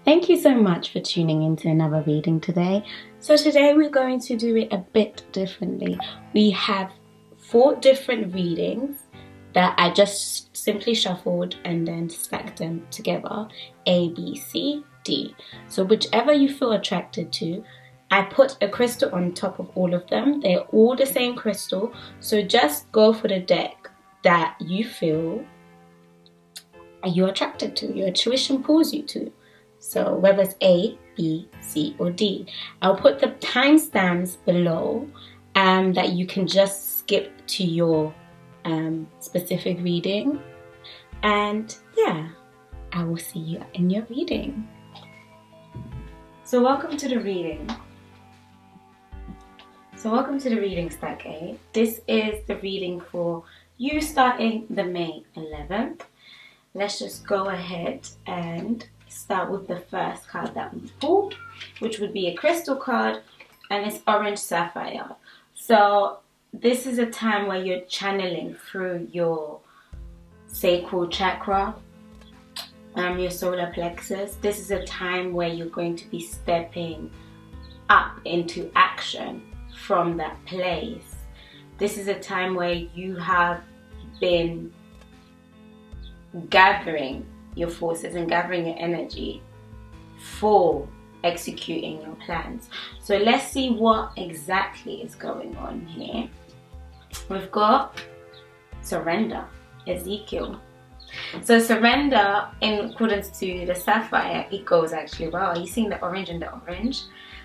Thank you so much for tuning into another reading today. So today we're going to do it a bit differently. We have 4 different readings that I just simply shuffled and then stacked them together. A, B, C, D. So whichever you feel attracted to, I put a crystal on top of all of them. They're all the same crystal. So just go for the deck that you feel you're attracted to, your intuition pulls you to. So whether it's A, B, C, or D. I'll put the timestamps below that you can just skip to your specific reading. And yeah, I will see you in your reading. So welcome to the reading. Stack A. This is the reading for you starting the May 11th. Let's just go ahead and start with the first card that we pulled, which would be a crystal card, and it's orange sapphire. So this is a time where you're channeling through your sacral chakra, your solar plexus. This is a time where you're going to be stepping up into action from that place. This is a time where you have been gathering your forces and gathering your energy for executing your plans. So let's see what exactly is going on here. We've got surrender, Ezekiel. So surrender, in accordance to the sapphire, it goes actually well. Are you seeing the orange and the orange?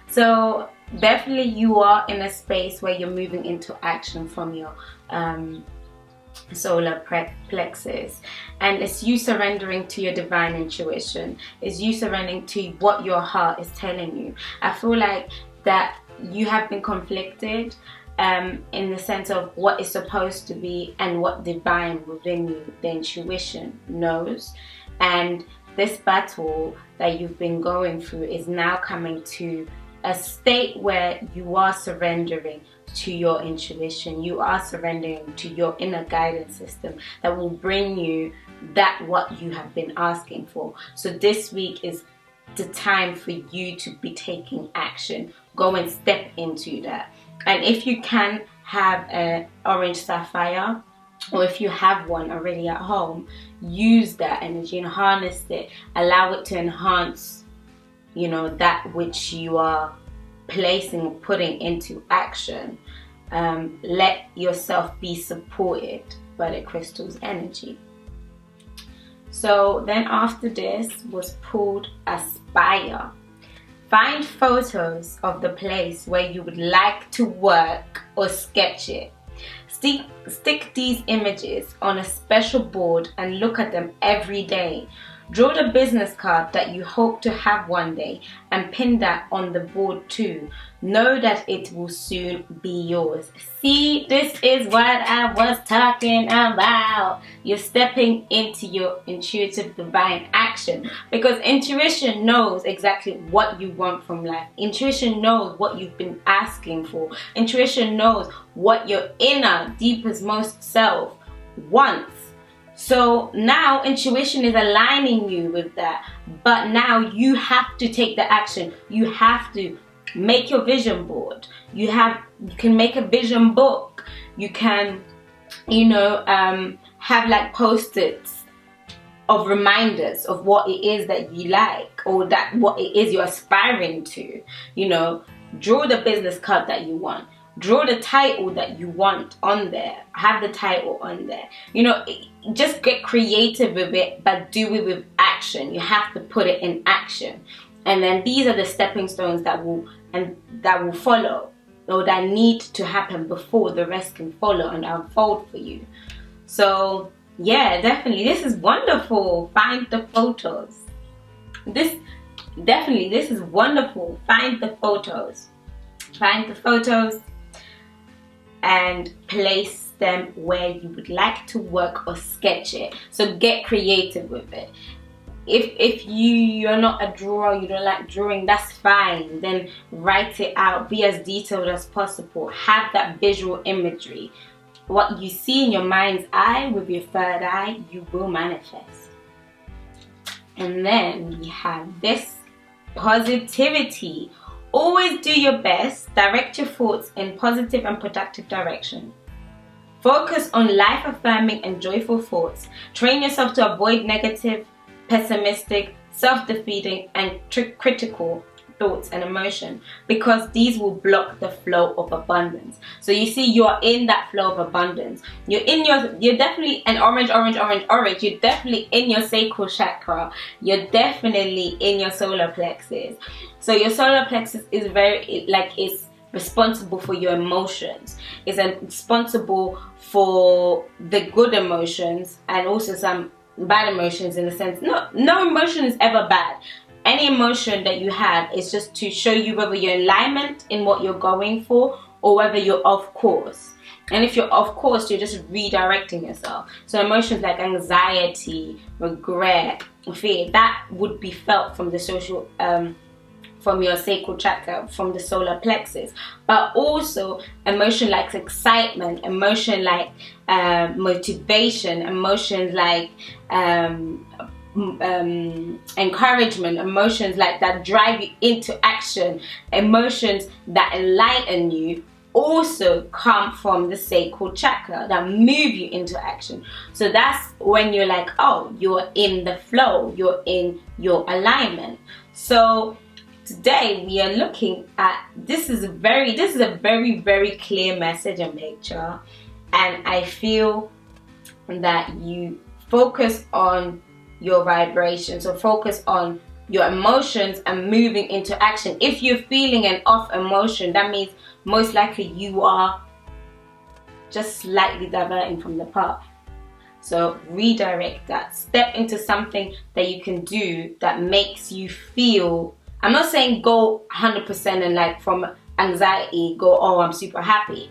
So definitely you are in a space where you're moving into action from your solar plexus, and it's you surrendering to your divine intuition. It's you surrendering to what your heart is telling you. I feel like that you have been conflicted in the sense of what is supposed to be and what divine within you, the intuition, knows. And this battle that you've been going through is now coming to a state where you are surrendering to your intuition. You are surrendering to your inner guidance system that will bring you that what you have been asking for. So this week is the time for you to be taking action. Go and step into that. And if you can have an orange sapphire, or if you have one already at home, use that energy and harness it. Allow it to enhance, that which you are putting into action. Let yourself be supported by the crystal's energy. So then after this was pulled Aspire. Find photos of the place where you would like to work or sketch it. Stick these images on a special board and look at them every day. Draw the business card that you hope to have one day and pin that on the board too. Know that it will soon be yours. See, this is what I was talking about. You're stepping into your intuitive divine action, because intuition knows exactly what you want from life. Intuition knows what you've been asking for. Intuition knows what your inner, deepest, most self wants. So now intuition is aligning you with that, but now you have to take the action. You have to make your vision board. You can make a vision book. You can, have like post-its of reminders of what it is that you like, or that what it is you're aspiring to. Draw the business card that you want. Draw the title that you want on there. Have the title on there. Just get creative with it, but do it with action. You have to put it in action. And then these are the stepping stones that will follow, or that need to happen before the rest can follow and unfold for you. So yeah, definitely this is wonderful. Find the photos. This is wonderful. Find the photos and place them where you would like to work or sketch it. So get creative with it. If you're not a drawer, you don't like drawing, that's fine. Then write it out. Be as detailed as possible. Have that visual imagery. What you see in your mind's eye with your third eye, you will manifest. And then we have this positivity. Always do your best. Direct your thoughts in positive and productive direction. Focus on life-affirming and joyful thoughts. Train yourself to avoid negative, pessimistic, self-defeating, and critical thoughts and emotion, because these will block the flow of abundance. So you see, you're in that flow of abundance. You're definitely an orange. You're definitely in your sacral chakra. You're definitely in your solar plexus. So your solar plexus is it's responsible for your emotions. It's responsible for the good emotions and also some bad emotions, in the sense no emotion is ever bad. Any emotion that you have is just to show you whether you're in alignment in what you're going for, or whether you're off course. And if you're off course, you're just redirecting yourself. So emotions like anxiety, regret, fear, that would be felt from the social from your sacral chakra, from the solar plexus. But also emotion like excitement, emotion like motivation, emotions like encouragement, emotions like that drive you into action, emotions that enlighten you, also come from the sacral chakra, that move you into action. So that's when you're like, oh, you're in the flow, you're in your alignment. So today we are looking at, this is a very clear message and picture, and I feel that you focus on your vibration. So focus on your emotions and moving into action. If you're feeling an off emotion, that means most likely you are just slightly diverting from the path. So redirect that. Step into something that you can do that makes you feel, I'm not saying go 100% and like from anxiety go, oh, I'm super happy.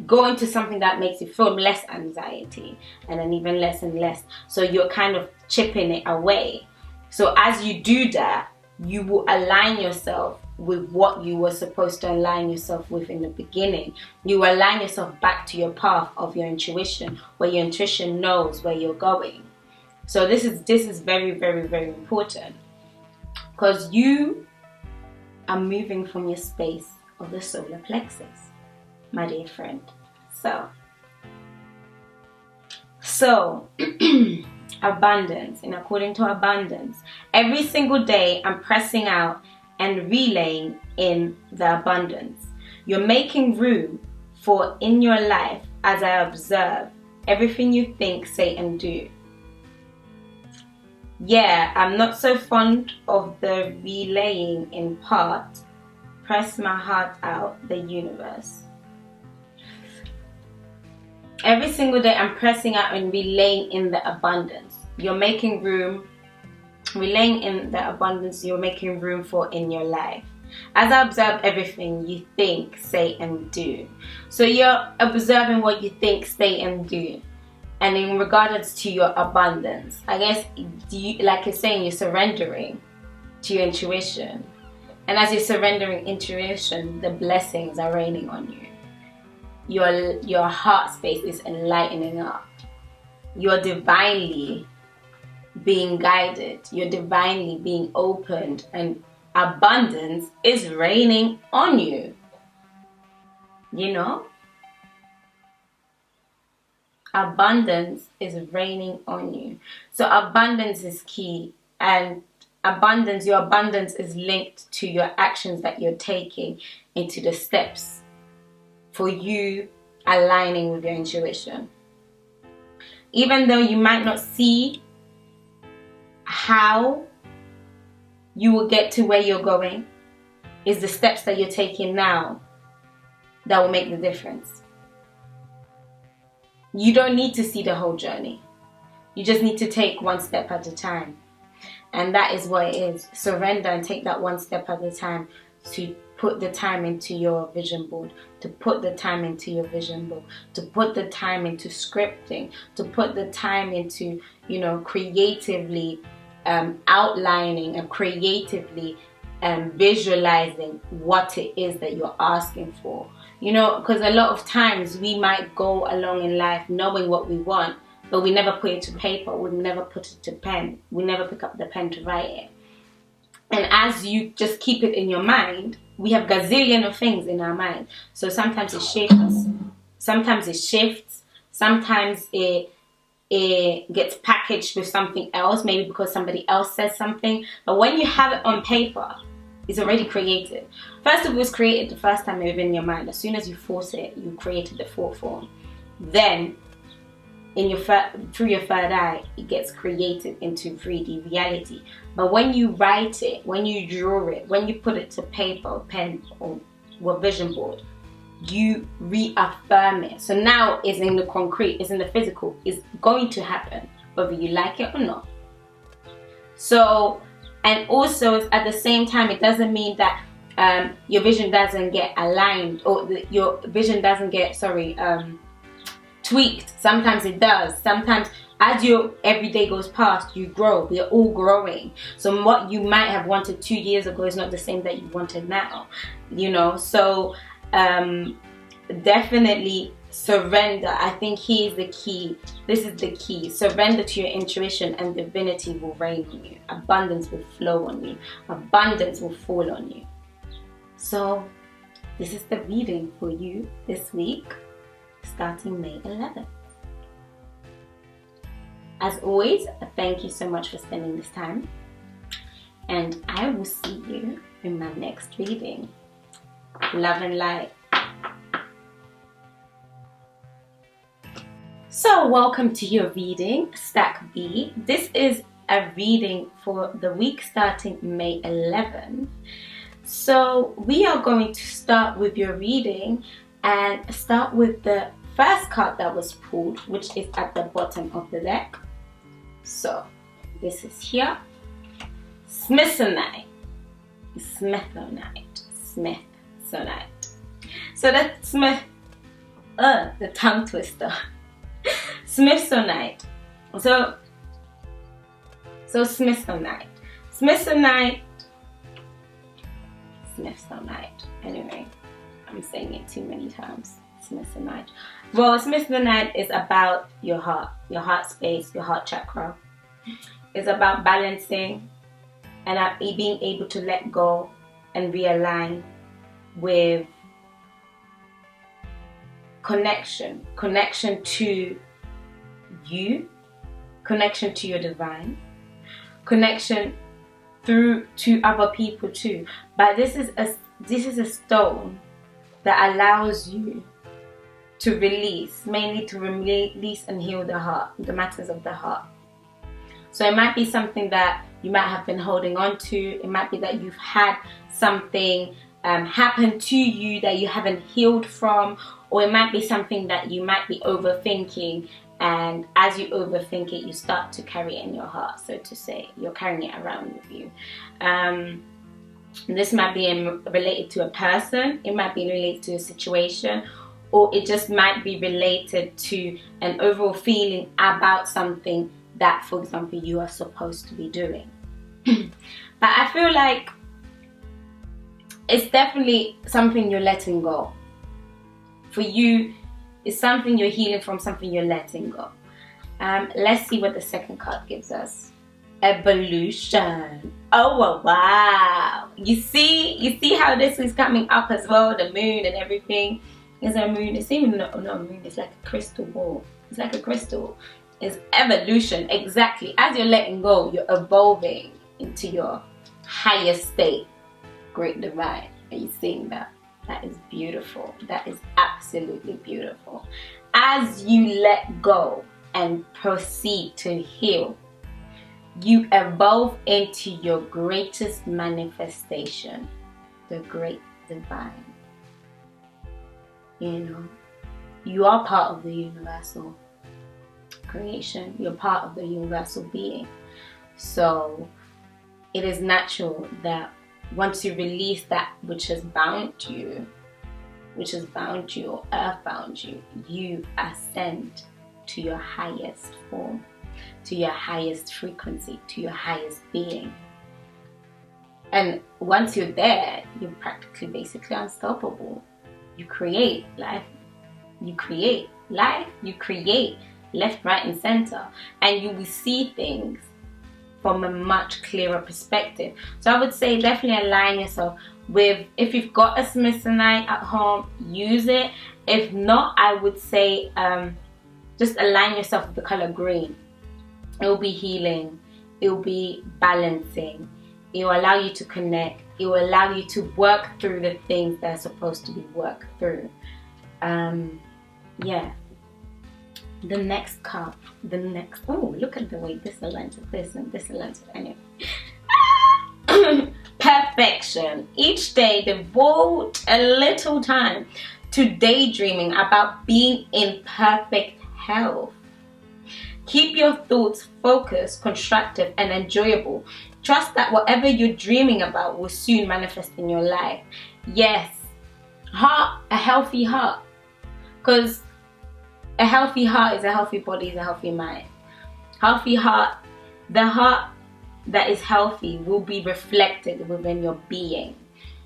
Go into something that makes you feel less anxiety, and then even less and less. So you're kind of chipping it away. So as you do that, you will align yourself with what you were supposed to align yourself with in the beginning. You align yourself back to your path of your intuition, where your intuition knows where you're going. So this is very important, because you are moving from your space of the solar plexus, my dear friend. So abundance, and according to abundance, every single day I'm pressing out and relaying in the abundance. You're making room for in your life as I observe everything you think, say, and do. Yeah, I'm not so fond of the relaying in part. Press my heart out, the universe. Every single day I'm pressing out and relaying in the abundance. You're making room, relaying in the abundance you're making room for in your life. As I observe everything you think, say, and do. So you're observing what you think, say, and do. And in regards to your abundance, I guess, like you're saying, you're surrendering to your intuition. And as you're surrendering intuition, the blessings are raining on you. Your heart space is enlightening up. You're divinely being guided. You're divinely being opened, and abundance is raining on you. You know? Abundance is raining on you. So abundance is key, and your abundance is linked to your actions that you're taking into the steps for you aligning with your intuition. Even though you might not see how you will get to where you're going, is the steps that you're taking now that will make the difference. You don't need to see the whole journey. You just need to take one step at a time. And that is what it is. Surrender and take that one step at a time, to put the time into your vision board, to put the time into your vision board, to put the time into scripting, to put the time into, creatively outlining and creatively visualizing what it is that you're asking for. Because a lot of times we might go along in life knowing what we want, but we never put it to paper, we never put it to pen, we never pick up the pen to write it. And as you just keep it in your mind, we have gazillion of things in our mind. So sometimes it shifts, sometimes it gets packaged with something else, maybe because somebody else says something. But when you have it on paper, it's already created. First of all, it's created the first time within your mind. As soon as you force it, you created the thought form. Then, through your third eye, it gets created into 3D reality. But when you write it, when you draw it, when you put it to paper, or pen, or vision board, you reaffirm it. So now it's in the concrete, it's in the physical, it's going to happen, whether you like it or not. So, and also at the same time, it doesn't mean that your vision doesn't get aligned, or your vision doesn't get, tweaked. Sometimes it does. Sometimes as your everyday goes past, you grow. We are all growing. So what you might have wanted 2 years ago is not the same that you wanted now, so definitely surrender. I think here's the key. This is the key. Surrender to your intuition and divinity will reign on you. Abundance will flow on you. Abundance will fall on you. So this is the reading for you this week, starting May 11th. As always, thank you so much for spending this time, and I will see you in my next reading. Love and light. So welcome to your reading, Stack B. This is a reading for the week starting May 11th. So we are going to start with your reading and start with the first card that was pulled, which is at the bottom of the deck. So this is here. Smithsonite. So that's the tongue twister. Smithsonite. So Smithsonite. Anyway, I'm saying it too many times. Smithsonite. Well, Smithsonite is about your heart space, your heart chakra. It's about balancing and being able to let go and realign with connection to you, connection to your divine, connection through to other people too. But this is a stone that allows you to release, mainly to release and heal the heart, the matters of the heart. So it might be something that you might have been holding on to. It might be that you've had something happen to you that you haven't healed from, or it might be something that you might be overthinking, and as you overthink it, you start to carry it in your heart, so to say. You're carrying it around with you. This might be related to a person, it might be related to a situation, or it just might be related to an overall feeling about something that, for example, you are supposed to be doing. But I feel like it's definitely something you're letting go. For you, it's something you're healing from, something you're letting go. Let's see what the second card gives us. Evolution. Oh, wow. You see how this is coming up as well, the moon and everything. Is a moon. It's even not a moon, it's like a crystal ball. It's like a crystal. It's evolution. Exactly. As you're letting go, you're evolving into your higher state. Great divine. Are you seeing that? That is beautiful. That is absolutely beautiful. As you let go and proceed to heal, you evolve into your greatest manifestation, the great divine. You are part of the universal creation. You're part of the universal being. So it is natural that once you release that which has bound you, or earth bound you, you ascend to your highest form, to your highest frequency, to your highest being. And once you're there, you're practically basically unstoppable. You create life. You create life. You create left, right, and center. And you will see things from a much clearer perspective. So I would say definitely align yourself with, if you've got a Smithsonite at home, use it. If not, I would say just align yourself with the color green. It will be healing, it will be balancing, it will allow you to connect, it will allow you to work through the things that are supposed to be worked through. Yeah. The next card, oh, look at the way this aligns with this and this aligns with anyway. Perfection. Each day devote a little time to daydreaming about being in perfect health. Keep your thoughts focused, constructive, and enjoyable. Trust that whatever you're dreaming about will soon manifest in your life. Yes, heart, a healthy heart. Because a healthy heart is a healthy body, is a healthy mind. Healthy heart, the heart that is healthy will be reflected within your being.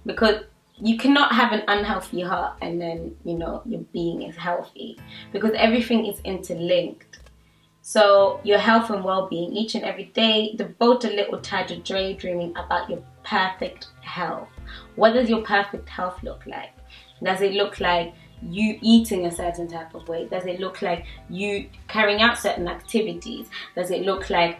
Because you cannot have an unhealthy heart and then, you know, your being is healthy. Because everything is interlinked. So your health and well-being, each and every day, devote a little time to daydreaming about your perfect health. What does your perfect health look like? Does it look like you eating a certain type of way? Does it look like you carrying out certain activities? Does it look like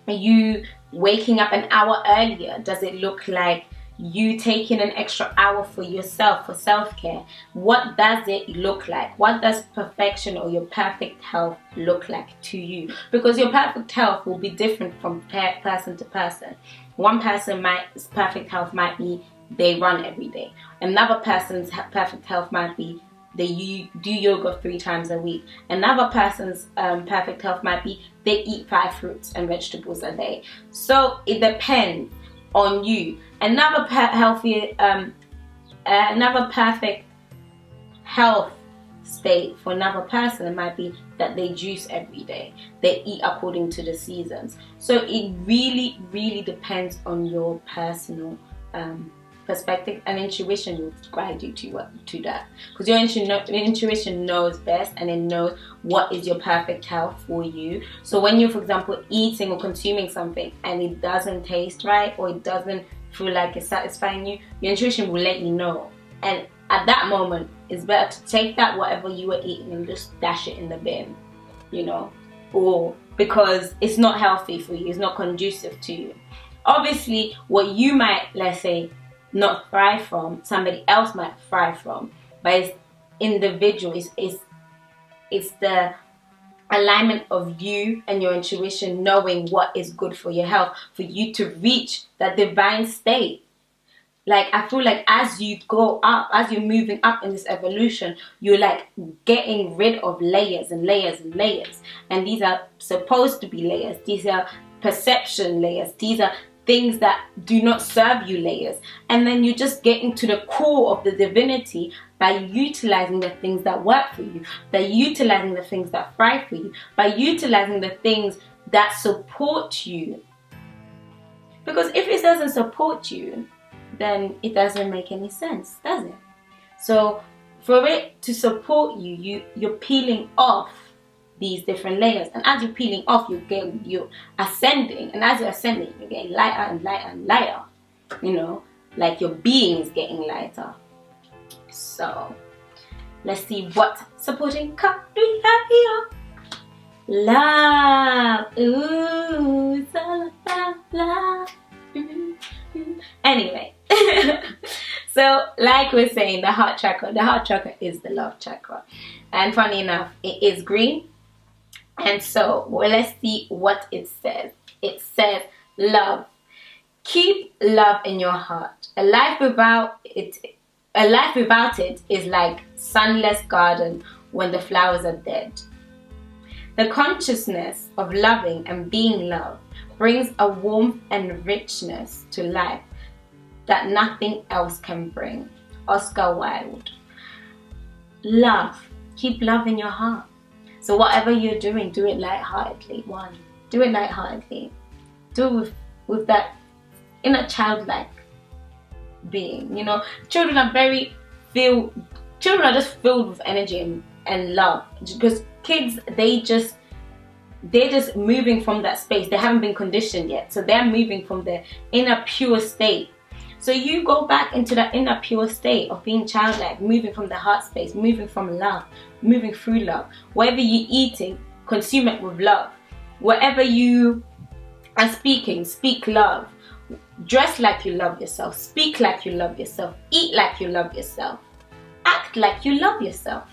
you waking up an hour earlier? Does it look like you taking an extra hour for yourself, for self-care? What does it look like? What does perfection or your perfect health look like to you? Because your perfect health will be different from person to person. One person's perfect health might be they run every day. Another person's perfect health might be they do yoga 3 times a week. Another person's perfect health might be they eat 5 fruits and vegetables a day. So it depends on you. Another perfect health state for another person might be that they juice every day. They eat according to the seasons. So it really, really depends on your personal perspective, and intuition will guide you to that, because your intuition knows best, and it knows what is your perfect health for you. So when you're, for example, eating or consuming something and it doesn't taste right, or it doesn't feel like it's satisfying you, your intuition will let you know. And at that moment, it's better to take that whatever you were eating and just dash it in the bin, you know, or because it's not healthy for you, it's not conducive to you. Obviously, what you might, let's say, not thrive from, somebody else might thrive from, but it's individual. It's the alignment of you and your intuition knowing what is good for your health, for you to reach that divine state. Like, I feel like as you go up, as you're moving up in this evolution, you're like getting rid of layers and layers and layers. And these are supposed to be layers. These are perception layers. These are things that do not serve you layers. And then you're just getting to the core of the divinity by utilizing the things that work for you, by utilizing the things that thrive for you, by utilizing the things that support you. Because if it doesn't support you, then it doesn't make any sense, does it? So for it to support you, you're peeling off these different layers, and as you're peeling off, you're ascending, and as you're ascending, you're getting lighter and lighter and lighter. You know, like your being is getting lighter. So let's see what supporting card we have here. Love. Ooh, it's all about love. Anyway, so like we're saying, the heart chakra is the love chakra, and funny enough, it is green. And so, well, let's see what it says. It says, love. Keep love in your heart. A life without it is like sunless garden when the flowers are dead. The consciousness of loving and being loved brings a warmth and richness to life that nothing else can bring. Oscar Wilde. Love. Keep love in your heart. So whatever you're doing, do it lightheartedly. Do it lightheartedly. Do it with that inner childlike being. You know, children are just filled with energy and love. Because kids, they just they're just moving from that space. They haven't been conditioned yet, so they're moving from their inner pure state. So you go back into that inner pure state of being childlike, moving from the heart space, moving from love, moving through love. Whatever you're eating, consume it with love. Whatever you are speaking, speak love. Dress like you love yourself, speak like you love yourself, eat like you love yourself, act like you love yourself.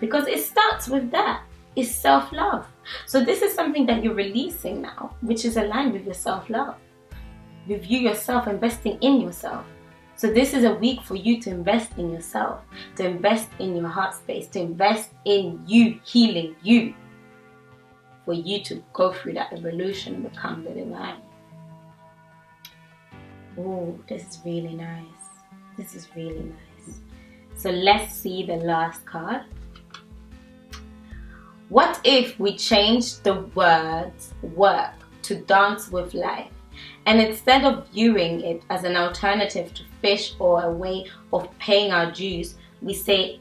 Because it starts with that. It's self-love. So this is something that you're releasing now, which is aligned with your self-love. With you yourself, investing in yourself. So this is a week for you to invest in yourself, to invest in your heart space, to invest in you, healing you, for you to go through that evolution and become the divine. Oh, this is really nice. This is really nice. So let's see the last card. What if we change the words work to dance with life? And instead of viewing it as an alternative to fish or a way of paying our dues, we say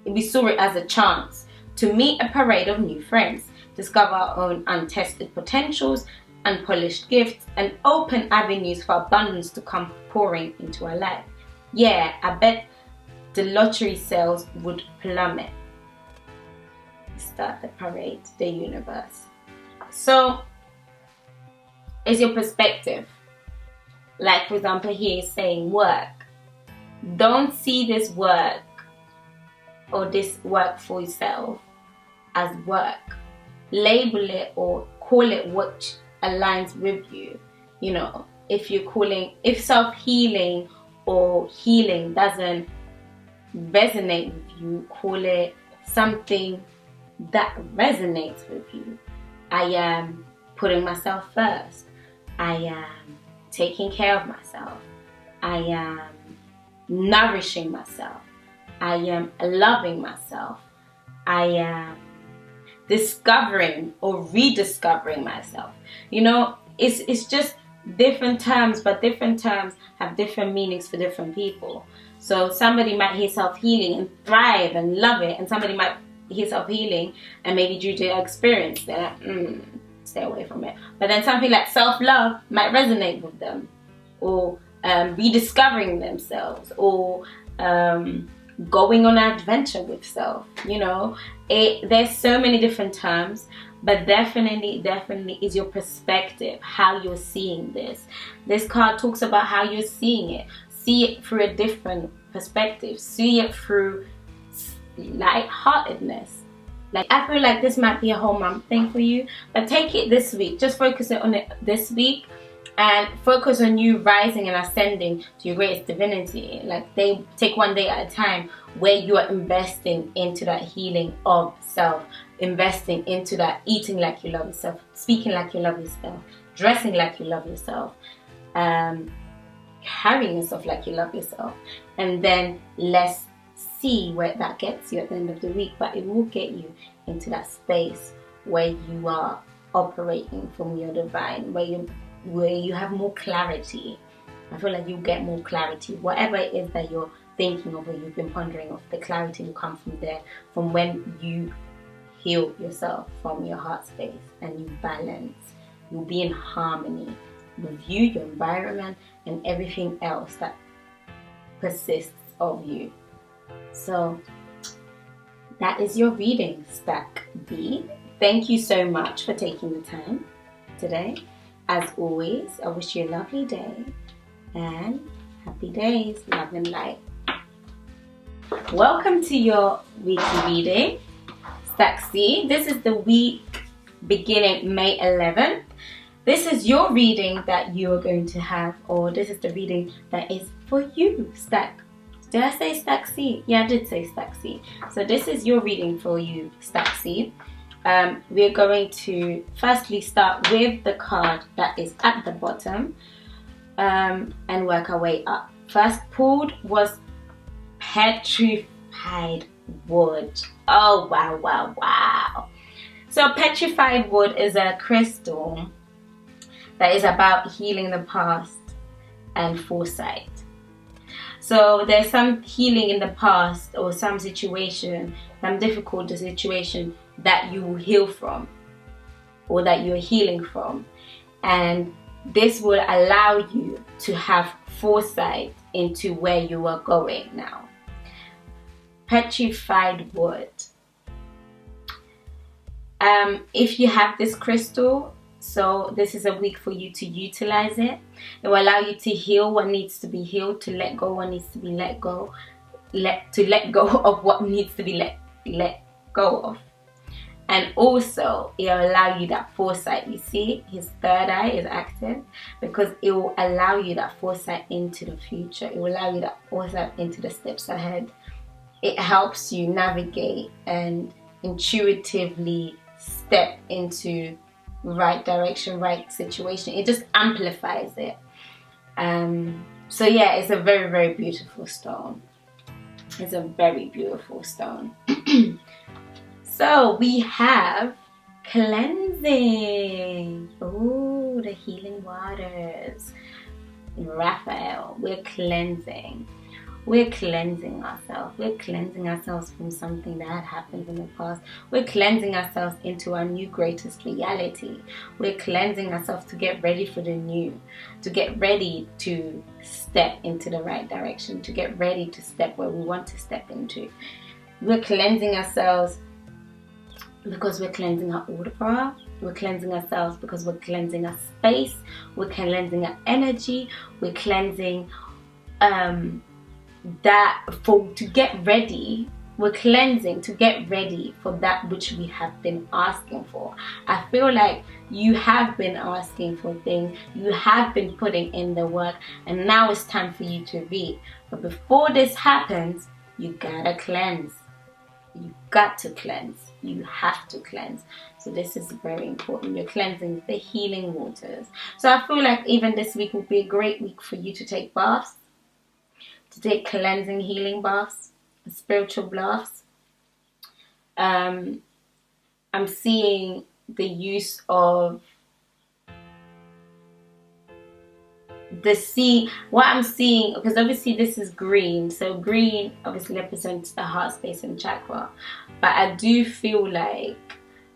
we saw it as a chance to meet a parade of new friends, discover our own untested potentials, unpolished gifts, and open avenues for abundance to come pouring into our life. Yeah, I bet the lottery sales would plummet. Start the parade, the universe. So, is your perspective. Like, for example, here is saying work. Don't see this work or this work for yourself as work. Label it or call it what aligns with you. You know, if self-healing or healing doesn't resonate with you, call it something that resonates with you. I am putting myself first. I am taking care of myself. I am nourishing myself. I am loving myself. I am discovering or rediscovering myself. You know, it's just different terms, but different terms have different meanings for different people. So somebody might hear self-healing and thrive and love it, and somebody might hear self-healing and maybe due to their experience they're like, stay away from it. But then something like self-love might resonate with them, or rediscovering themselves, or going on an adventure with self. You know, there's so many different terms, but definitely is your perspective, how you're seeing this. This card talks about how you're seeing it. See it through a different perspective. See it through lightheartedness. Like, I feel like this might be a whole month thing for you, but take it this week. Just focus on it this week, and focus on you rising and ascending to your greatest divinity. Like, take one day at a time, where you are investing into that healing of self, investing into that eating like you love yourself, speaking like you love yourself, dressing like you love yourself, carrying yourself like you love yourself. And then let's see where that gets you at the end of the week. But it will get you into that space where you are operating from your divine, where you have more clarity. I feel like you get more clarity. Whatever it is that you're thinking of or you've been pondering of, the clarity will come from there, from when you heal yourself from your heart space and you balance. You'll be in harmony with you, your environment, and everything else that persists of you. So that is your reading, Stack B. Thank you so much for taking the time today. As always, I wish you a lovely day and happy days, love and light. Welcome to your weekly reading, Stack C. This is the week beginning May 11th. This is your reading that you are going to have, or this is the reading that is for you, Stack. Did I say Stack C? Yeah, I did say Stack C. So this is your reading for you, Stack C. We're going to firstly start with the card that is at the bottom and work our way up. First pulled was petrified wood. Oh, wow, wow, wow. So petrified wood is a crystal that is about healing the past and foresight. So there's some healing in the past, or some situation, some difficult situation that you will heal from, or that you're healing from. And this will allow you to have foresight into where you are going now. Petrified wood. If you have this crystal, so this is a week for you to utilize it. It will allow you to heal what needs to be healed, to let go what needs to be let go, to let go of what needs to be let go of. And also, it will allow you that foresight. You see, his third eye is active because it will allow you that foresight into the future. It will allow you that foresight into the steps ahead. It helps you navigate and intuitively step into right direction, right situation. It just amplifies it. So yeah, it's a very, very beautiful stone. It's a very beautiful stone. So we have cleansing. Oh, the healing waters. Raphael, we're cleansing. We're cleansing ourselves. We're cleansing ourselves from something that had happened in the past. We're cleansing ourselves into our new greatest reality. We're cleansing ourselves to get ready for the new, to get ready to step into the right direction, to get ready to step where we want to step into. We're cleansing ourselves because we're cleansing our aura. We're cleansing ourselves because we're cleansing our space. We're cleansing our energy. We're cleansing to get ready. We're cleansing to get ready for that which we have been asking for. I feel like you have been asking for things, you have been putting in the work, and now it's time for you to reap. But before this happens, you gotta cleanse. You got to cleanse. You have to cleanse. So this is very important. You're cleansing the healing waters. So I feel like even this week will be a great week for you to take baths, to take cleansing healing baths, spiritual baths. I'm seeing the use of the sea. What I'm seeing, because obviously this is green, so green obviously represents the heart space and chakra, but I do feel like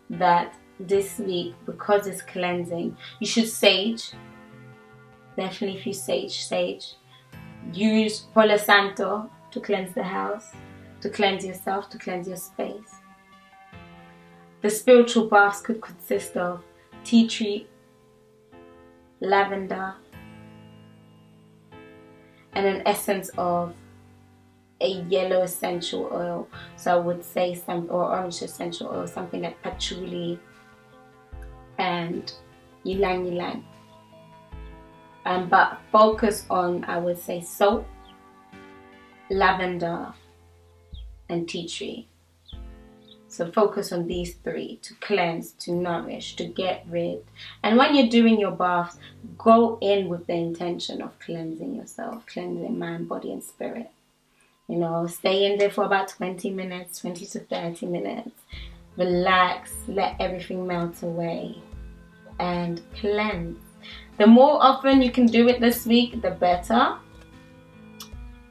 that this week, because it's cleansing, you should sage. Definitely, if you sage. Use Palo Santo to cleanse the house, to cleanse yourself, to cleanse your space. The spiritual baths could consist of tea tree, lavender, and an essence of a yellow essential oil. So I would say or orange essential oil, something like patchouli and ylang ylang. But focus on, I would say, soap, lavender, and tea tree. So focus on these three to cleanse, to nourish, to get rid. And when you're doing your baths, go in with the intention of cleansing yourself, cleansing mind, body, and spirit. You know, stay in there for about 20 minutes, 20 to 30 minutes. Relax, let everything melt away, and cleanse. The more often you can do it this week, the better.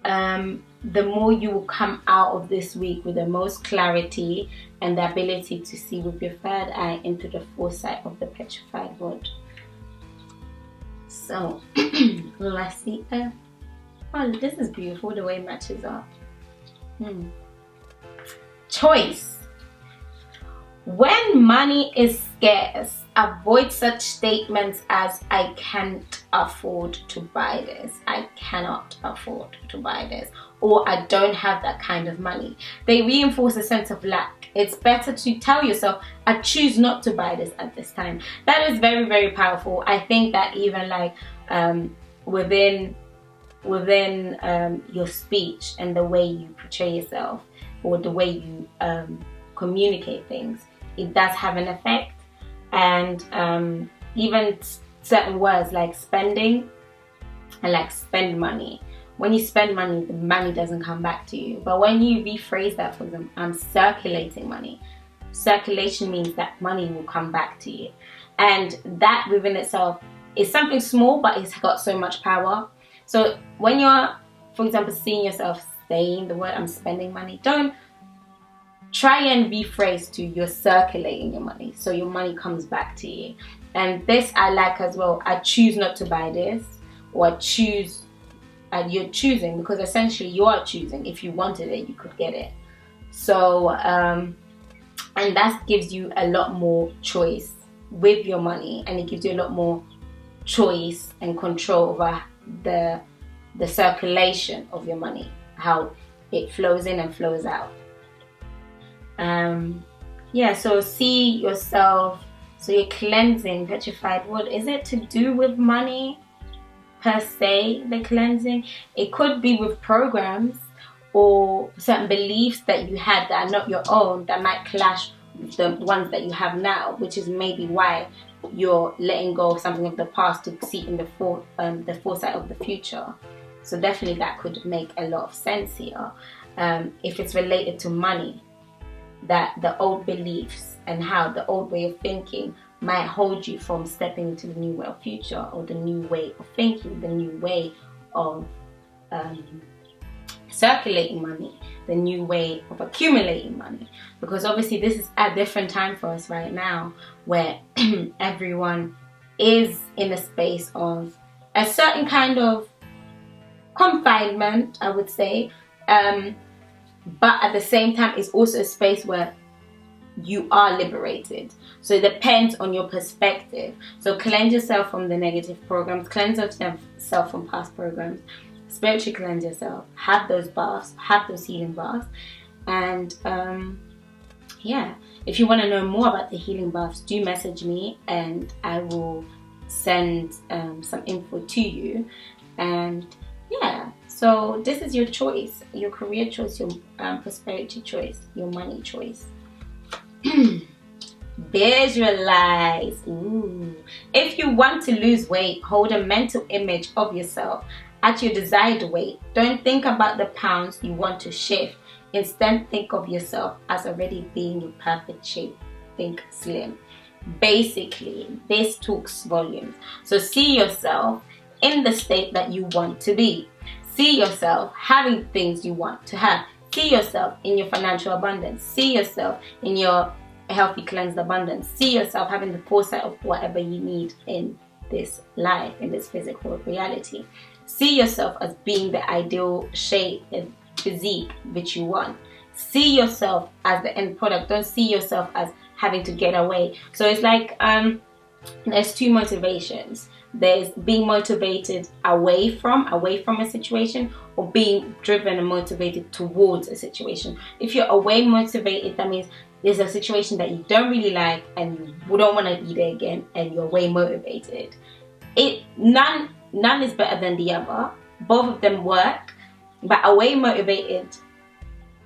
The more you will come out of this week with the most clarity and the ability to see with your third eye into the foresight of the petrified wood. So, let's see. Oh, this is beautiful, the way it matches up. Choice. When money is scarce, avoid such statements as I can't afford to buy this, I cannot afford to buy this, or I don't have that kind of money. They reinforce a sense of lack. It's better to tell yourself, I choose not to buy this at this time. That is very, very powerful. I think that even like within your speech and the way you portray yourself, or the way you communicate things, it does have an effect. And even certain words like spending and like spend money. When you spend money, the money doesn't come back to you. But when you rephrase that, for example, I'm circulating money. Circulation means that money will come back to you. And that within itself is something small, but it's got so much power. So when you're, for example, seeing yourself saying the word I'm spending money, don't try and rephrase to you're circulating your money, so your money comes back to you. And this I like as well. I choose not to buy this, or I choose, and you're choosing, because essentially you are choosing. If you wanted it, you could get it. So and that gives you a lot more choice with your money, and it gives you a lot more choice and control over the circulation of your money, how it flows in and flows out. Yeah, so see yourself. So you're cleansing, petrified. What is it to do with money per se, the cleansing? It could be with programs or certain beliefs that you had that are not your own, that might clash with the ones that you have now, which is maybe why you're letting go of something of the past to see in the foresight of the future. So definitely that could make a lot of sense here. If it's related to money, that the old beliefs and how the old way of thinking might hold you from stepping into the new way of future, or the new way of thinking, the new way of circulating money, the new way of accumulating money. Because obviously this is a different time for us right now, where everyone is in a space of a certain kind of confinement, I would say, but at the same time it's also a space where you are liberated. So it depends on your perspective. So cleanse yourself from the negative programs, cleanse yourself from past programs, spiritually cleanse yourself, have those baths, have those healing baths. And yeah, if you want to know more about the healing baths, do message me and I will send some info to you. And yeah, so this is your choice, your career choice, your prosperity choice, your money choice. Visualize. Ooh. If you want to lose weight, hold a mental image of yourself at your desired weight. Don't think about the pounds you want to shift. Instead, think of yourself as already being your perfect shape. Think slim. Basically, this talks volumes. So see yourself in the state that you want to be. See yourself having things you want to have. See yourself in your financial abundance. See yourself in your healthy, cleansed abundance. See yourself having the foresight of whatever you need in this life, in this physical reality. See yourself as being the ideal shape and physique which you want. See yourself as the end product. Don't see yourself as having to get away. So it's like there's two motivations. There's being motivated away from a situation, or being driven and motivated towards a situation. If you're away motivated, that means there's a situation that you don't really like and you don't want to be there again, and you're way motivated. None is better than the other. Both of them work, but away motivated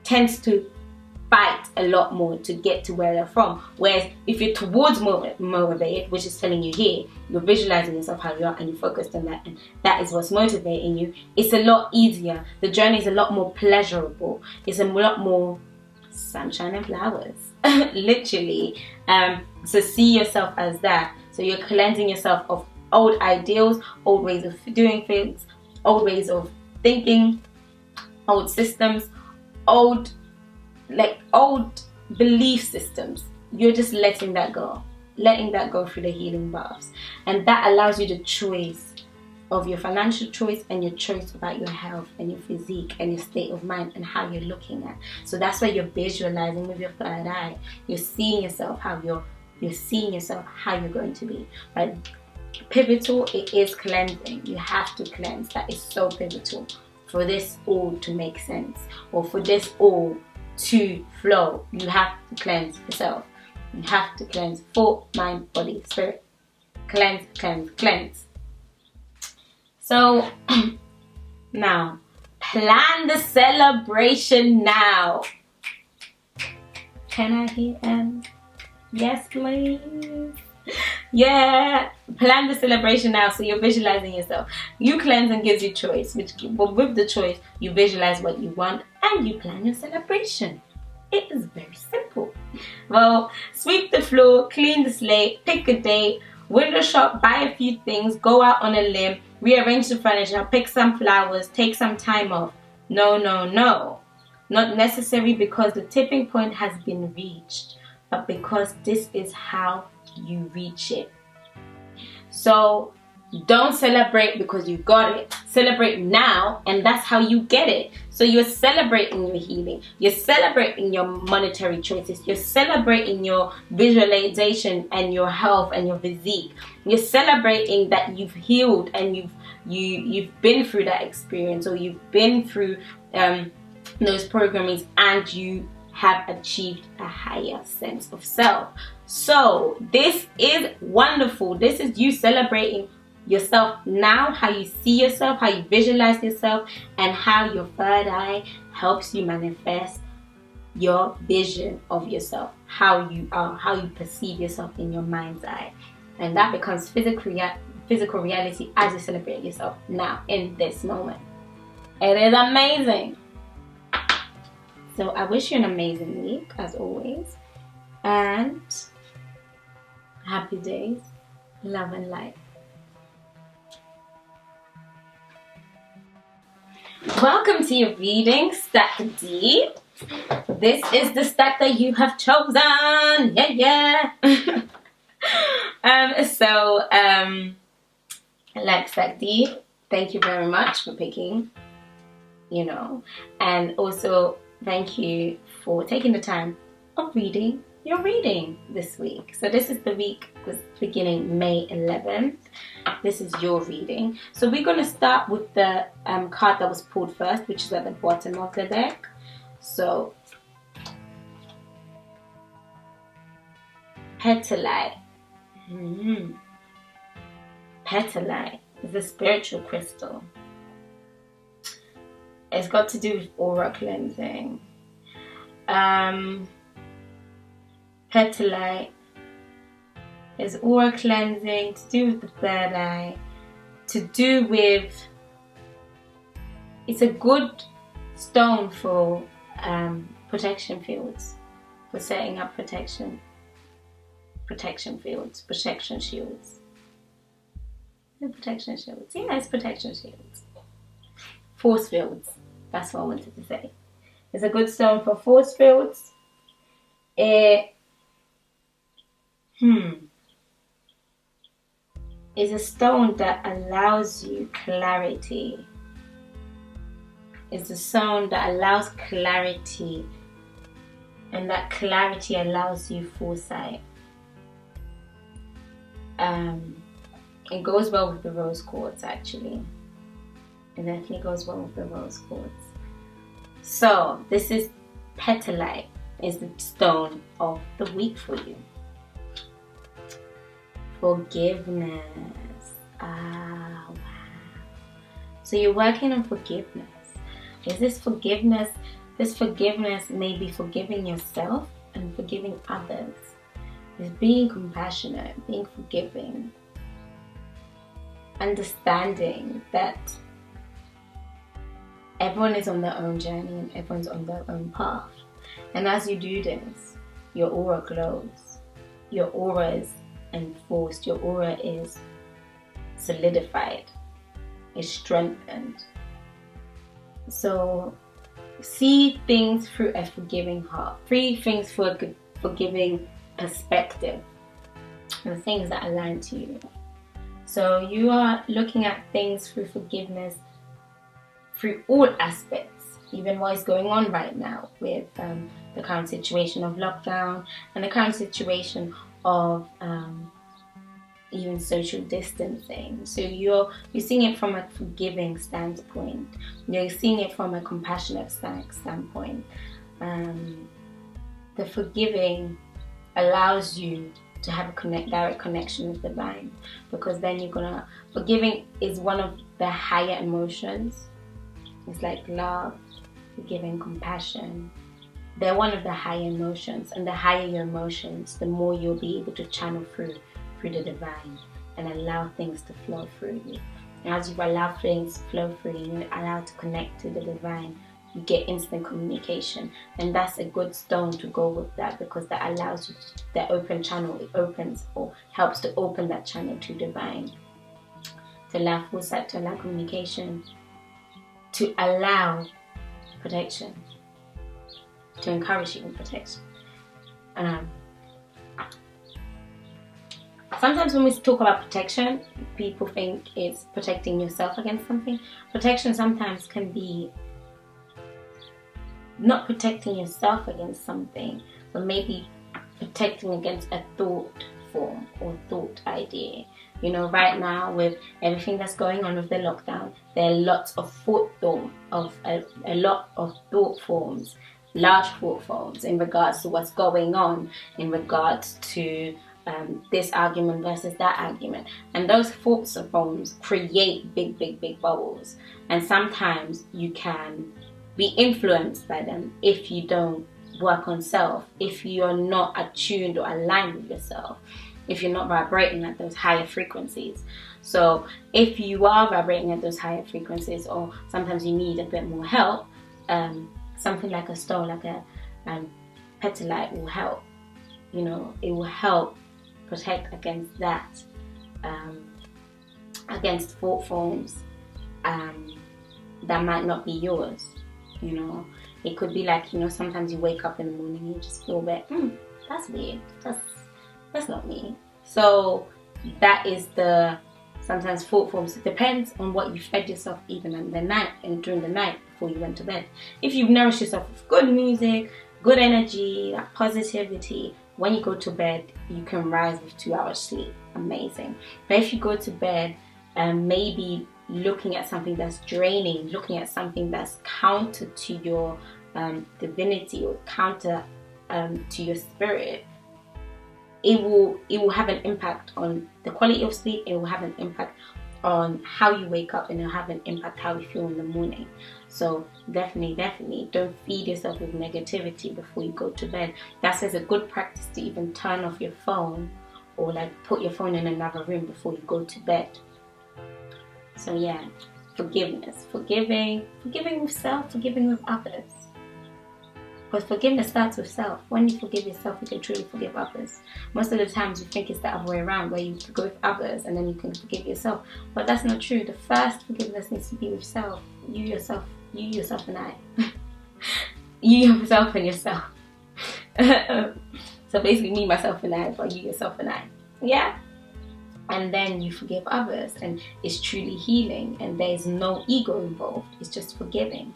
tends to fight a lot more to get to where they're from. Whereas if you're towards motivated, which is telling you here, you're visualizing yourself how you are and you're focused on that, and that is what's motivating you, it's a lot easier. The journey is a lot more pleasurable. It's a lot more sunshine and flowers, literally. So see yourself as that. So you're cleansing yourself of old ideals, old ways of doing things, old ways of thinking, old systems, old belief systems. You're just letting that go through the healing baths, and that allows you the choice of your financial choice and your choice about your health and your physique and your state of mind and how you're looking at. So that's why you're visualizing with your third eye. You're seeing yourself how you're going to be. Right? Pivotal, it is cleansing. You have to cleanse. That is so pivotal for this all to make sense, or for this all to flow. You have to cleanse yourself. You have to cleanse thought, mind, body, spirit. Cleanse, cleanse, cleanse. So now, plan the celebration now. Can I hear yes, please? Yeah, plan the celebration now. So you're visualizing yourself. You cleanse and gives you choice, but with the choice, you visualize what you want and you plan your celebration. It is very simple. Well, sweep the floor, clean the slate, pick a date, window shop, buy a few things, go out on a limb, rearrange the furniture, pick some flowers, take some time off. No. Not necessarily because the tipping point has been reached, but because this is how you reach it. So don't celebrate because you got it. Celebrate now, and that's how you get it. So you're celebrating your healing. You're celebrating your monetary choices. You're celebrating your visualization and your health and your physique. You're celebrating that you've healed and you've been through that experience, or you've been through those programmings, and you have achieved a higher sense of self. So this is wonderful. This is you celebrating yourself now, how you see yourself, how you visualize yourself, and how your third eye helps you manifest your vision of yourself, how you are, how you perceive yourself in your mind's eye. And that becomes physical reality as you celebrate yourself now in this moment. It is amazing. So I wish you an amazing week as always, and happy days, love and light. Welcome to your reading, Stack D. This is the stack that you have chosen. Yeah. Like Stack D, thank you very much for picking, and also thank you for taking the time of reading your reading this week. So this is the week was beginning May 11th. This is your reading. So we're going to start with the card that was pulled first, which is at the bottom of the deck. So Petalite. Petalite is a spiritual crystal. It's got to do with aura cleansing. Petalite is aura cleansing, to do with the third eye, to do with, it's a good stone for protection fields, for setting up protection fields, protection shields. Protection shields. Yeah, it's protection shields. Force fields. That's what I wanted to say. It's a good stone for force fields. It's a stone that allows you clarity. It's a stone that allows clarity, and that clarity allows you foresight. It goes well with the rose quartz, actually. It definitely goes well with the rose quartz. So this is Petalite, is the stone of the week for you. Forgiveness. Ah, wow. So you're working on forgiveness. Is this forgiveness? This forgiveness may be forgiving yourself and forgiving others. It's being compassionate, being forgiving, understanding that everyone is on their own journey and everyone's on their own path. And as you do this, your aura glows. Your aura is enforced. Your aura is solidified. Is strengthened. So see things through a forgiving heart. See things through a forgiving perspective. And things that align to you. So you are looking at things through forgiveness through all aspects, even what is going on right now with the current situation of lockdown and the current situation of even social distancing. So you're seeing it from a forgiving standpoint. You're seeing it from a compassionate standpoint. The forgiving allows you to have a direct connection with the divine, because then forgiving is one of the higher emotions. It's like love, forgiving, compassion. They're one of the higher emotions, and the higher your emotions, the more you'll be able to channel through the divine and allow things to flow through you. And as you allow things to flow through you, you allow to connect to the divine, you get instant communication. And that's a good stone to go with that, because that allows you the open channel. It opens or helps to open that channel to divine, to allow foresight, to allow communication, to allow protection. to encourage you in protection. Sometimes when we talk about protection, people think it's protecting yourself against something. Protection sometimes can be not protecting yourself against something, but maybe protecting against a thought form or thought idea. You know, right now with everything that's going on with the lockdown, there are lots of a lot of thought forms, large thought forms in regards to what's going on, in regards to this argument versus that argument, and those thoughts forms create big bubbles, and sometimes you can be influenced by them if you don't work on self, if you're not attuned or aligned with yourself, if you're not vibrating at those higher frequencies. So if you are vibrating at those higher frequencies, or sometimes you need a bit more help, something like a stone, like a petalite will help. You know, it will help protect against that, against thought forms that might not be yours. You know, it could be like, you know, sometimes you wake up in the morning and you just feel that, that's weird, that's not me. So that is the sometimes thought forms. It depends on what you fed yourself even in the night and during the night before you went to bed. If you've nourished yourself with good music, good energy, that positivity, when you go to bed, you can rise with 2 hours sleep. Amazing. But if you go to bed maybe looking at something that's draining, looking at something that's counter to your divinity or counter to your spirit, it will have an impact on the quality of sleep. It will have an impact on how you wake up, and it'll have an impact how you feel in the morning. So definitely don't feed yourself with negativity before you go to bed. That's a good practice to even turn off your phone, or like put your phone in another room before you go to bed. So yeah, forgiveness, forgiving with self, forgiving with others. Because forgiveness starts with self. When you forgive yourself, you can truly forgive others. Most of the times we think it's the other way around, where you forgive others and then you can forgive yourself. But that's not true. The first forgiveness needs to be with self. You yourself and I. You yourself and yourself. So basically me, myself and I, but you, yourself and I. Yeah? And then you forgive others, and it's truly healing, and there's no ego involved. It's just forgiving.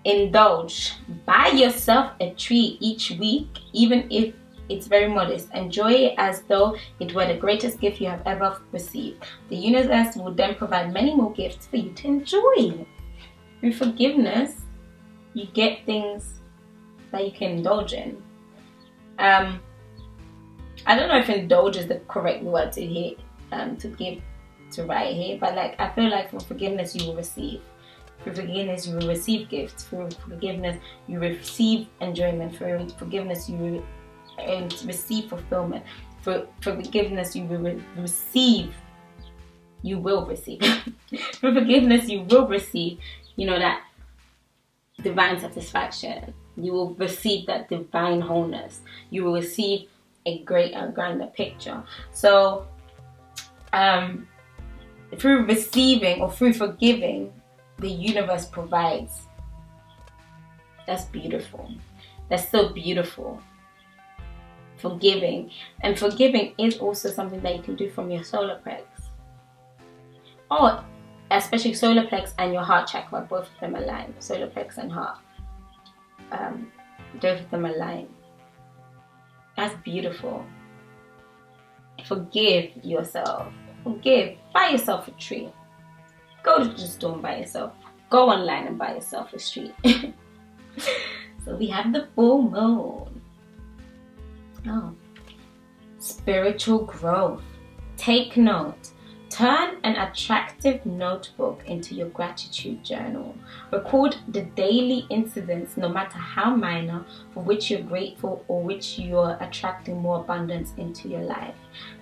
Indulge. Buy yourself a treat each week, even if it's very modest. Enjoy it as though it were the greatest gift you have ever received. The universe will then provide many more gifts for you to enjoy. Through forgiveness, you get things that you can indulge in. I don't know if indulge is the correct word to write here, but like I feel like for forgiveness you will receive. Through forgiveness, you will receive gifts. Through forgiveness, you receive enjoyment. Through forgiveness, you will receive fulfillment. For forgiveness, you will receive. You will receive. Through forgiveness, you will receive, you know, that divine satisfaction. You will receive that divine wholeness. You will receive a greater, grander picture. So, through receiving or through forgiving, the universe provides. That's beautiful. That's so beautiful. Forgiving. And forgiving is also something that you can do from your solar plex. Or especially solar plex and your heart chakra, both of them align. Solar plex and heart. Both of them align. That's beautiful. Forgive yourself. Forgive. Buy yourself a tree. Go to the store and buy yourself. Go online and buy yourself a tree. So we have the full moon. Oh. Spiritual growth. Take note. Turn an attractive notebook into your gratitude journal. Record the daily incidents, no matter how minor, for which you're grateful or which you're attracting more abundance into your life.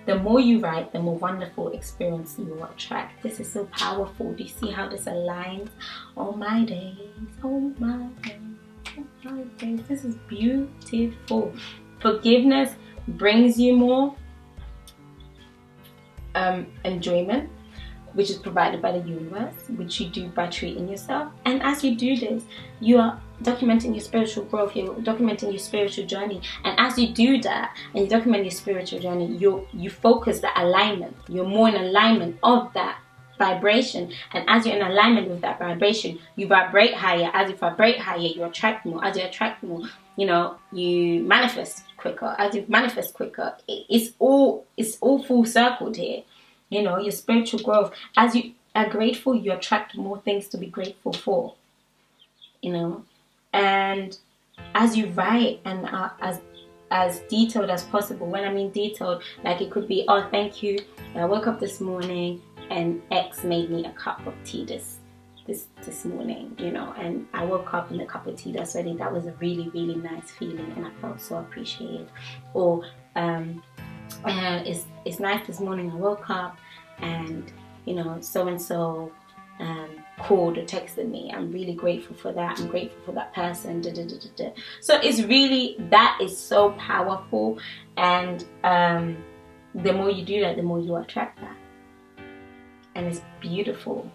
The more you write, the more wonderful experience you will attract. This is so powerful. Do you see how this aligns? Oh my days, oh my days, oh my days. This is beautiful. Forgiveness brings you more enjoyment. which is provided by the universe, which you do by treating yourself. And as you do this, you are documenting your spiritual growth, you're documenting your spiritual journey. And as you do that and you document your spiritual journey, you focus the alignment. You're more in alignment of that vibration. And as you're in alignment with that vibration, you vibrate higher. As you vibrate higher, you attract more. As you attract more, you manifest quicker. As you manifest quicker, it's all full circled here. Your spiritual growth. As you are grateful, you attract more things to be grateful for. And as you write and as detailed as possible. When I mean detailed, like it could be, oh, thank you, I woke up this morning and X made me a cup of tea this morning, and I woke up in the cup of tea that's ready. That was a really, really nice feeling, and I felt so appreciated. Or it's nice this morning, I woke up and so and so called or texted me. I'm really grateful for that. I'm grateful for that person. So it's really, that is so powerful, and the more you do that, the more you attract that, and it's beautiful.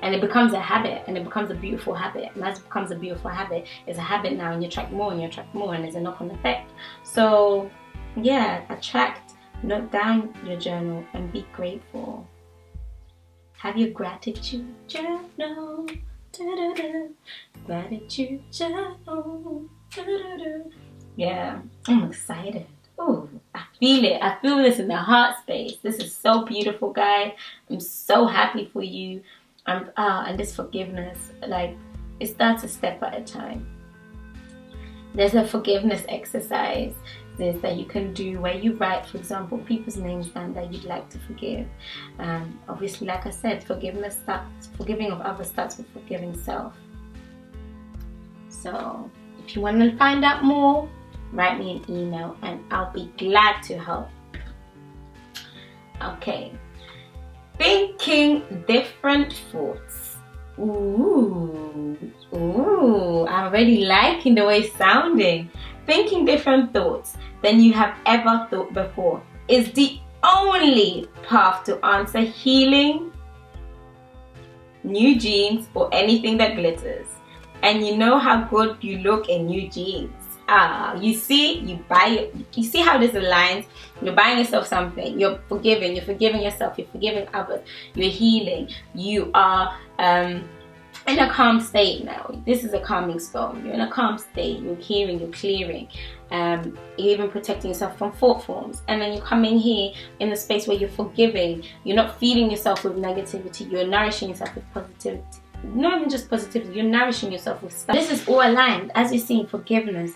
And it becomes a habit, and it becomes a beautiful habit. And as it becomes a beautiful habit, it's a habit now, and you attract more, and you attract more, and there's a knock-on effect. So yeah, attract, note down your journal, and be grateful. Have your gratitude journal. Gratitude journal. Yeah, I'm excited. Oh, I feel it. I feel this in the heart space. This is so beautiful, guys. I'm so happy for you. And this forgiveness, like, it starts a step at a time. There's a forgiveness exercise that you can do where you write, for example, people's names down that you'd like to forgive. Obviously, like I said, forgiving of others starts with forgiving self. So if you want to find out more, write me an email and I'll be glad to help. Okay. Thinking different thoughts. Ooh, I'm already liking the way it's sounding. Thinking different thoughts than you have ever thought before is the only path to answer healing, new jeans, or anything that glitters. And you know how good you look in new jeans. You see, you see how this aligns. You're buying yourself something, you're forgiving yourself, you're forgiving others, you're healing, you are in a calm state now. This is a calming storm. You're in a calm state, you're hearing, you're clearing, you're even protecting yourself from thought forms. And then you come in here in a space where you're forgiving, you're not feeding yourself with negativity, you're nourishing yourself with positivity. Not even just positivity, you're nourishing yourself with stuff. This is all aligned. As you see in forgiveness,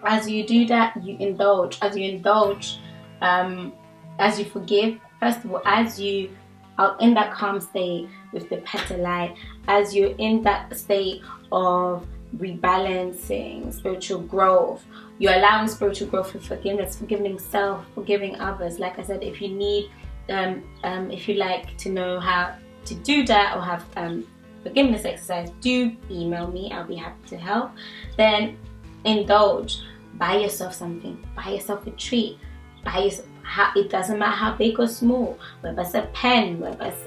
as you do that, you indulge. As you indulge, as you forgive, first of all, as you are in that calm state with the petal light, as you're in that state of rebalancing, spiritual growth, you're allowing spiritual growth with forgiveness, forgiving self, forgiving others. Like I said, if you need, if you like to know how to do that or have forgiveness exercise, do email me. I'll be happy to help. Then indulge. Buy yourself something. Buy yourself a treat. It doesn't matter how big or small. Whether it's a pen, whether it's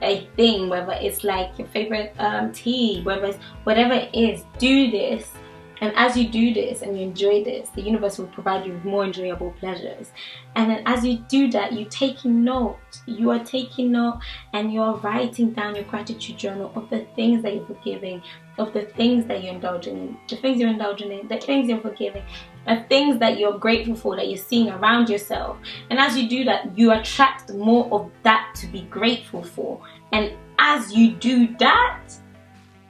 a thing, whether it's like your favorite tea, whatever it is, do this. And as you do this and you enjoy this, the universe will provide you with more enjoyable pleasures. And then as you do that, you're taking note. You are taking note and you're writing down your gratitude journal of the things that you're forgiving, of the things that you're indulging in, the things you're indulging in, the things you're forgiving, the things that you're grateful for, that you're seeing around yourself. And as you do that, you attract more of that to be grateful for. And as you do that,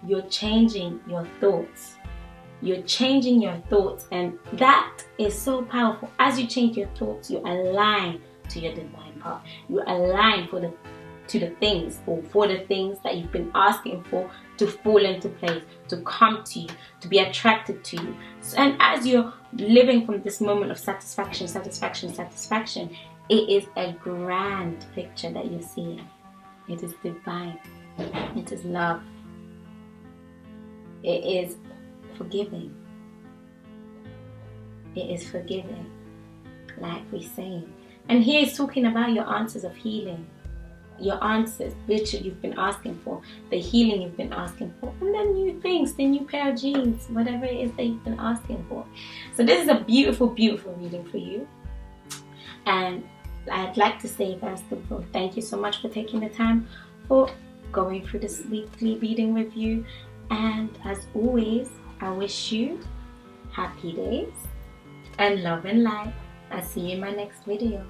you're changing your thoughts. You're changing your thoughts, and that is so powerful. As you change your thoughts, you align to your divine path. You align to the things, or for the things that you've been asking for to fall into place, to come to you, to be attracted to you. So, and as you're living from this moment of satisfaction, it is a grand picture that you're seeing. It is divine. It is love. It is forgiving. It is forgiving, like we're saying. And here is talking about your answers of healing. your answers, which you've been asking for, the healing you've been asking for, and then new things, the new pair of jeans, whatever it is that you've been asking for. So this is a beautiful, beautiful reading for you. And I'd like to say, first of all, thank you so much for taking the time for going through this weekly reading with you. And as always, I wish you happy days and love and light. I'll see you in my next video.